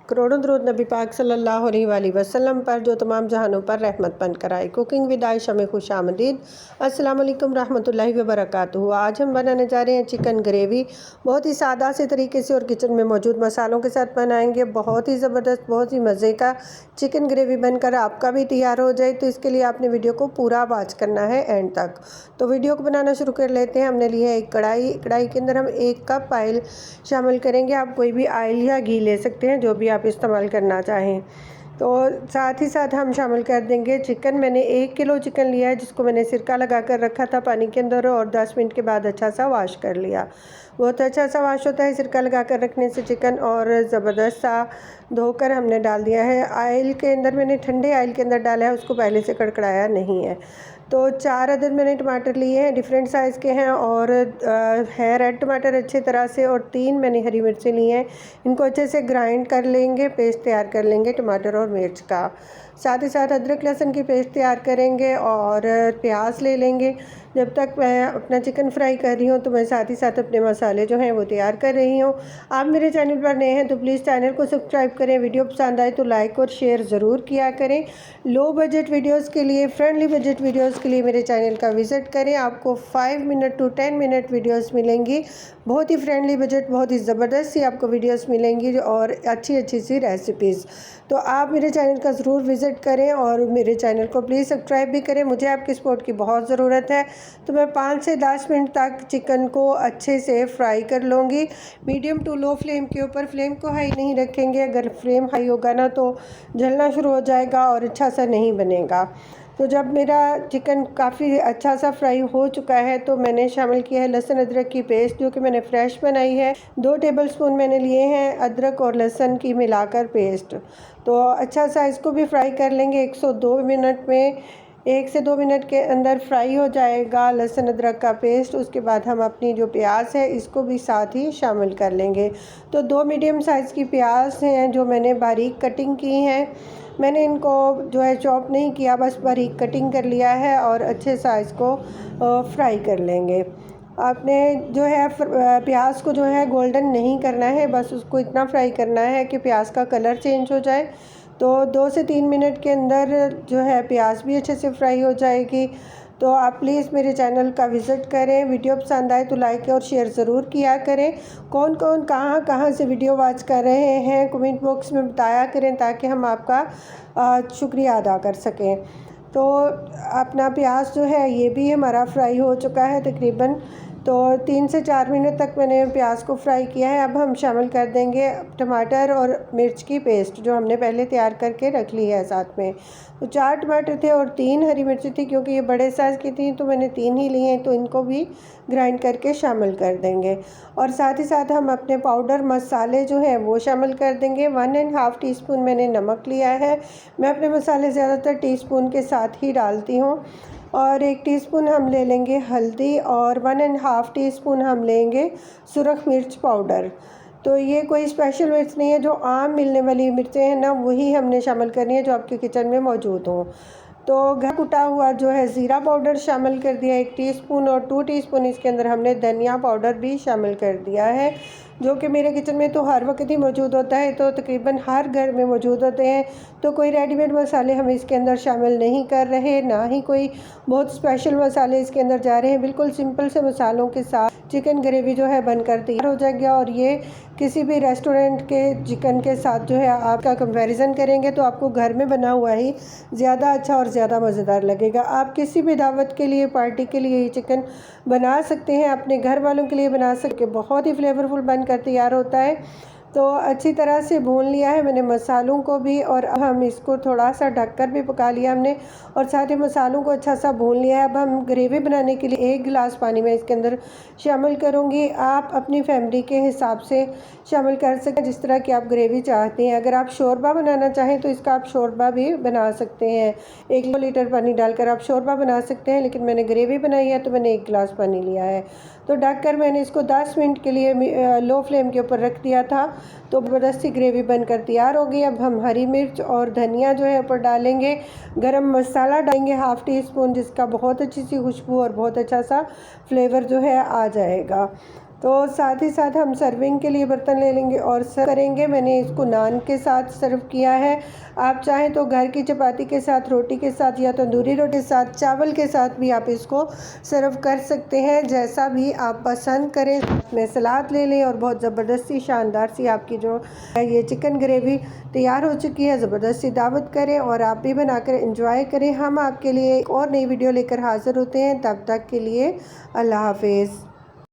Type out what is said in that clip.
करोड़ों दरूद नबी पाक सल्लल्लाहु अलैहि वसल्लम पर जो तमाम जहानों पर रहमत बनकर आए। कुकिंग विद आयशा में खुश आमदीद। अस्सलाम वालेकुम रहमतुल्लाहि व बरकातुहू। आज हम बनाने जा रहे हैं चिकन ग्रेवी। बहुत ही सादा से तरीके से और किचन में मौजूद मसालों के साथ बनाएंगे। बहुत ही ज़बरदस्त, बहुत ही मज़े का चिकन ग्रेवी बनकर आपका भी तैयार हो जाए। तो इसके लिए आपने वीडियो को पूरा वॉच करना है एंड तक। तो वीडियो को बनाना शुरू कर लेते हैं। हमने लिया है एक कढ़ाई के अंदर हम 1 कप ऑयल शामिल करेंगे। आप कोई भी ऑयल या घी ले सकते हैं, जो भी आप इस्तेमाल करना चाहें। तो साथ ही साथ हम शामिल कर देंगे चिकन। मैंने 1 किलो चिकन लिया है, जिसको मैंने सिरका लगा कर रखा था पानी के अंदर और 10 मिनट के बाद अच्छा सा वॉश कर लिया। बहुत अच्छा सा वॉश होता है सिरका लगा कर रखने से चिकन, और ज़बरदस्त सा धोकर हमने डाल दिया है ऑयल के अंदर। मैंने ठंडे ऑयल के अंदर डाला है, उसको पहले से कड़कड़ाया नहीं है। तो 4 अदद मैंने टमाटर लिए हैं, डिफरेंट साइज़ के हैं और है रेड टमाटर अच्छे तरह से, और 3 मैंने हरी मिर्चें ली हैं। इनको अच्छे से ग्राइंड कर लेंगे, पेस्ट तैयार कर लेंगे टमाटर और मिर्च का। साथ ही साथ अदरक लहसुन की पेस्ट तैयार करेंगे और प्याज ले लेंगे। जब तक मैं अपना चिकन फ्राई कर रही हूँ तो मैं साथ ही साथ अपने मसाले जो हैं वो तैयार कर रही हूँ। आप मेरे चैनल पर नए हैं तो प्लीज़ चैनल को सब्सक्राइब करें। वीडियो पसंद आए तो लाइक और शेयर ज़रूर किया करें। लो बजट वीडियोस के लिए, फ्रेंडली बजट वीडियोस के लिए मेरे चैनल का विज़िट करें। आपको 5 मिनट टू 10 मिनट वीडियोस मिलेंगी। बहुत ही फ्रेंडली बजट, बहुत ही ज़बरदस्त सी आपको वीडियोस मिलेंगी और अच्छी अच्छी सी रेसिपीज़। तो आप मेरे चैनल का ज़रूर विज़िट करें और मेरे चैनल को प्लीज़ सब्सक्राइब भी करें। मुझे आपकी सपोर्ट की बहुत ज़रूरत है। तो मैं 5 से 10 मिनट तक चिकन को अच्छे से फ्राई कर लूँगी, मीडियम टू लो फ्लेम के ऊपर। फ्लेम को हाई नहीं रखेंगे, अगर फ्लेम हाई होगा ना तो जलना शुरू हो जाएगा और अच्छा सा नहीं बनेगा। तो जब मेरा चिकन काफ़ी अच्छा सा फ्राई हो चुका है तो मैंने शामिल किया है लहसुन अदरक की पेस्ट, जो कि मैंने फ्रेश बनाई है। 2 टेबलस्पून मैंने लिए हैं अदरक और लहसुन की मिलाकर पेस्ट। तो अच्छा सा इसको भी फ्राई कर लेंगे 102 मिनट में। 1 से 2 मिनट के अंदर फ्राई हो जाएगा लहसुन अदरक का पेस्ट। उसके बाद हम अपनी जो प्याज है इसको भी साथ ही शामिल कर लेंगे। तो 2 मीडियम साइज़ की प्याज हैं जो मैंने बारीक कटिंग की हैं। मैंने इनको जो है चॉप नहीं किया, बस बारीक कटिंग कर लिया है और अच्छे सा इसको फ्राई कर लेंगे। आपने जो है प्याज को जो है गोल्डन नहीं करना है, बस उसको इतना फ्राई करना है कि प्याज का कलर चेंज हो जाए। तो 2 से 3 मिनट के अंदर जो है प्याज भी अच्छे से फ्राई हो जाएगी। तो आप प्लीज़ मेरे चैनल का विज़िट करें। वीडियो पसंद आए तो लाइक और शेयर ज़रूर किया करें। कौन कौन कहाँ कहाँ से वीडियो वॉच कर रहे हैं कमेंट बॉक्स में बताया करें, ताकि हम आपका शुक्रिया अदा कर सकें। तो अपना प्याज जो है ये भी हमारा फ्राई हो चुका है तकरीबन। तो 3 से 4 मिनट तक मैंने प्याज को फ्राई किया है। अब हम शामिल कर देंगे टमाटर और मिर्च की पेस्ट, जो हमने पहले तैयार करके रख ली है साथ में। तो 4 टमाटर थे और 3 हरी मिर्ची थी, क्योंकि ये बड़े साइज़ की थी तो मैंने 3 ही लिए हैं। तो इनको भी ग्राइंड करके शामिल कर देंगे और साथ ही साथ हम अपने पाउडर मसाले जो हैं वो शामिल कर देंगे। 1½ टीस्पून मैंने नमक लिया है। मैं अपने मसाले ज़्यादातर टीस्पून के साथ ही डालती हूँ। और 1 टीस्पून हम ले लेंगे हल्दी और 1½ टीस्पून हम लेंगे सुरख मिर्च पाउडर। तो ये कोई स्पेशल मिर्च नहीं है, जो आम मिलने वाली मिर्चें हैं ना वही हमने शामिल करनी है, जो आपके किचन में मौजूद हों। तो घर कुटा हुआ जो है ज़ीरा पाउडर शामिल कर दिया 1 टीस्पून, और 2 टीस्पून इसके अंदर हमने धनिया पाउडर भी शामिल कर दिया है, जो कि मेरे किचन में तो हर वक्त ही मौजूद होता है। तो तकरीबन हर घर में मौजूद होते हैं। तो कोई रेडीमेड मसाले हम इसके अंदर शामिल नहीं कर रहे, ना ही कोई बहुत स्पेशल मसाले इसके अंदर जा रहे हैं। बिल्कुल सिंपल से मसालों के साथ चिकन ग्रेवी जो है बनकर तैयार हो जाएगा। और ये किसी भी रेस्टोरेंट के चिकन के साथ जो है आपका कंपैरिजन करेंगे तो आपको घर में बना हुआ ही ज़्यादा अच्छा और ज़्यादा मज़ेदार लगेगा। आप किसी भी दावत के लिए, पार्टी के लिए ये चिकन बना सकते हैं, अपने घर वालों के लिए बना सकते, बहुत ही फ्लेवरफुल बनकर तैयार होता है। तो अच्छी तरह से भून लिया है मैंने मसालों को भी, और अब हम इसको थोड़ा सा ढककर भी पका लिया हमने, और साथ ही मसालों को अच्छा सा भून लिया है। अब हम ग्रेवी बनाने के लिए 1 गिलास पानी में इसके अंदर शामिल करूँगी। आप अपनी फैमिली के हिसाब से शामिल कर सकते हैं, जिस तरह की आप ग्रेवी चाहते हैं। अगर आप शोरबा बनाना चाहें तो इसका आप शोरबा भी बना सकते हैं। 1 लीटर पानी डालकर आप शोरबा बना सकते हैं, लेकिन मैंने ग्रेवी बनाई है तो मैंने 1 गिलास पानी लिया है। तो ढककर मैंने इसको 10 मिनट के लिए लो फ्लेम के ऊपर रख दिया था। तो ज़बरदस्ती ग्रेवी बनकर तैयार हो गई। अब हम हरी मिर्च और धनिया जो है ऊपर डालेंगे। गरम मसाला डालेंगे 1/2 टीस्पून, जिसका बहुत अच्छी सी खुशबू और बहुत अच्छा सा फ्लेवर जो है आ जाएगा। तो साथ ही साथ हम सर्विंग के लिए बर्तन ले लेंगे और सर्व करेंगे। मैंने इसको नान के साथ सर्व किया है। आप चाहें तो घर की चपाती के साथ, रोटी के साथ या तंदूरी रोटी के साथ, चावल के साथ भी आप इसको सर्व कर सकते हैं, जैसा भी आप पसंद करें। साथ में सलाद ले लें और बहुत ज़बरदस्ती शानदार सी आपकी जो है ये चिकन ग्रेवी तैयार हो चुकी है। ज़बरदस्ती दावत करें और आप भी बनाकर एंजॉय करें। हम आपके लिए एक और नई वीडियो लेकर हाज़िर होते हैं। तब तक के लिए अल्लाह हाफिज़।